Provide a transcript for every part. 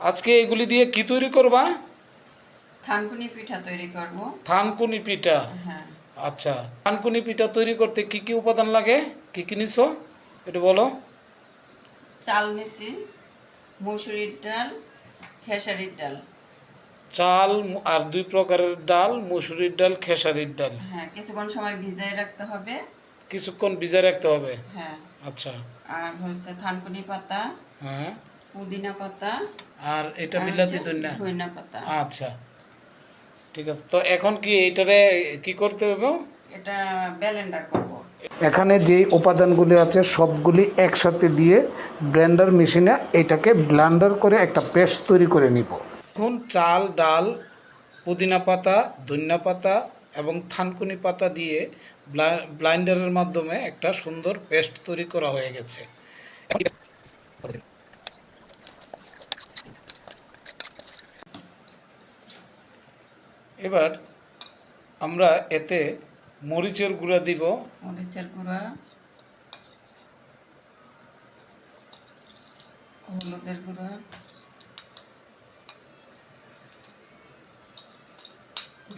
আজকে এগুলি দিয়ে কি তৈরি করবা? থানকুনি পিঠা তৈরি করব। থানকুনি পিঠা। হ্যাঁ, আচ্ছা, থানকুনি পিঠা তৈরি করতে কি কি উপাদান লাগে, কি কি নিছো এটা বলো। চাল নিছি, মসুরির ডাল, খেসারির ডাল। চাল আর দুই প্রকারের ডাল, মসুরির ডাল, খেসারির ডাল। হ্যাঁ, কিছুক্ষণ সময় ভিজাই রাখতে হবে। কিছুক্ষণ ভিজায় রাখতে হবে। হ্যাঁ, আচ্ছা। আর হচ্ছে থানকুনি পাতা, হ্যাঁ। পুদিনা পাতা, আর এটা আর বিলাতি হচ্ছে ধনিয়া। ধইনা পাতা। আচ্ছা, ঠিক আছে। তো এখন কি এটারে কি করতে হবে? এটা ব্লেন্ডার করব। এখানে যে উপাদানগুলি আছে সবগুলি একসাথে দিয়ে ব্লেন্ডার মেশিনে এটাকে ব্লেন্ডার করে একটা পেস্ট তৈরি করে নিব। এখন চাল, ডাল, পুদিনা পাতা, ধনিয়া পাতা এবং থানকুনি পাতা দিয়ে ব্লেন্ডারের মাধ্যমে একটা সুন্দর পেস্ট তৈরি করা হয়ে গেছে। এবার আমরা এতে মরিচের গুঁড়া দিব, মরিচের গুঁড়া, হলুদের গুঁড়া,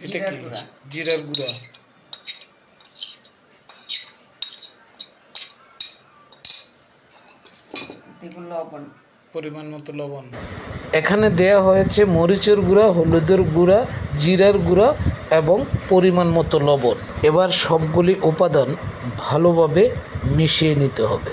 এটা জিরার কি গুঁড়া, জিরার গুঁড়া, দেব লবণ। পরিমাণ মতো লবণ। এখানে দেয়া হয়েছে মরিচের গুঁড়া, হলুদের গুঁড়া, জিরার গুঁড়া এবং পরিমাণ মতো লবণ। এবার সবগুলি উপাদান ভালোভাবে মিশিয়ে নিতে হবে।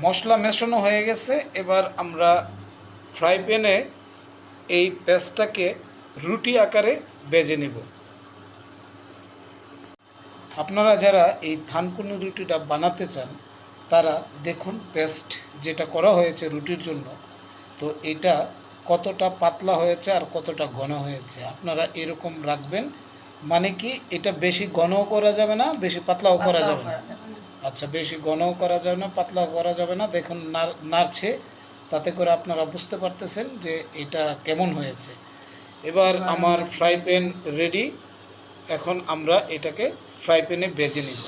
মশলা মেশানো হয়ে গেছে। এবার আমরা ফ্রাই প্যানে এই পেস্টটাকে রুটি আকারে বেজে নেব। আপনারা যারা এই থানকুনি রুটিটা বানাতে চান তারা দেখুন পেস্ট যেটা করা হয়েছে রুটির জন্য, তো এটা কতটা পাতলা হয়েছে আর কতটা ঘন হয়েছে আপনারা এরকম রাখবেন। মানে কি এটা বেশি ঘনও করা যাবে না, বেশি পাতলাও করা যাবে না। আচ্ছা, বেশি ঘনও করা যাবে না, পাতলাও করা যাবে না। দেখুন নাড়ছে, তাতে করে আপনারা বুঝতে পারতেছেন যে এটা কেমন হয়েছে। এবার আমার ফ্রাই প্যান রেডি। এখন আমরা এটাকে ফ্রাই প্যানে ভেজে নিব।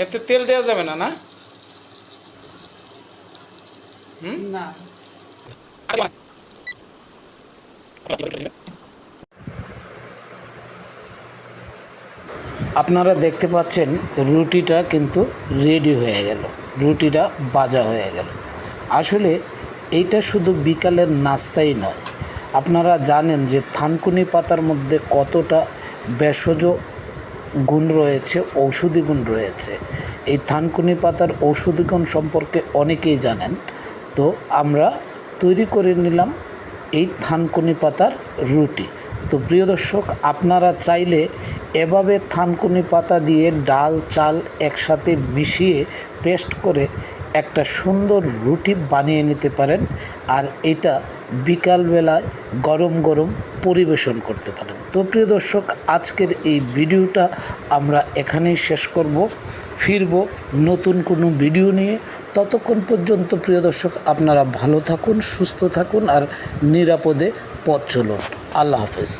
এতে তেল দেওয়া যাবে না, না? না, আপনারা দেখতে পাচ্ছেন রুটিটা কিন্তু রেডি হয়ে গেল, রুটিটা ভাজা হয়ে গেল। আসলে এইটা শুধু বিকালের নাস্তাই নয়, আপনারা জানেন যে থানকুনি পাতার মধ্যে কতটা ভেষজ গুণ রয়েছে, ঔষধি গুণ রয়েছে। এই থানকুনি পাতার ঔষধি গুণ সম্পর্কে অনেকেই জানেন। তো আমরা তৈরি করে নিলাম এই থানকুনি পাতার রুটি। তো প্রিয় দর্শক, আপনারা চাইলে এভাবে থানকুনি পাতা দিয়ে ডাল চাল একসাথে মিশিয়ে পেস্ট করে একটা সুন্দর রুটি বানিয়ে নিতে পারেন, আর এটা বিকালবেলায় গরম গরম পরিবেশন করতে পারেন। তো প্রিয় দর্শক, আজকের এই ভিডিওটা আমরা এখানেই শেষ করব। ফিরব নতুন কোনো ভিডিও নিয়ে। ততক্ষণ পর্যন্ত প্রিয় দর্শক আপনারা ভালো থাকুন, সুস্থ থাকুন আর নিরাপদে পথ চলুন। আল্লাহ হাফেজ।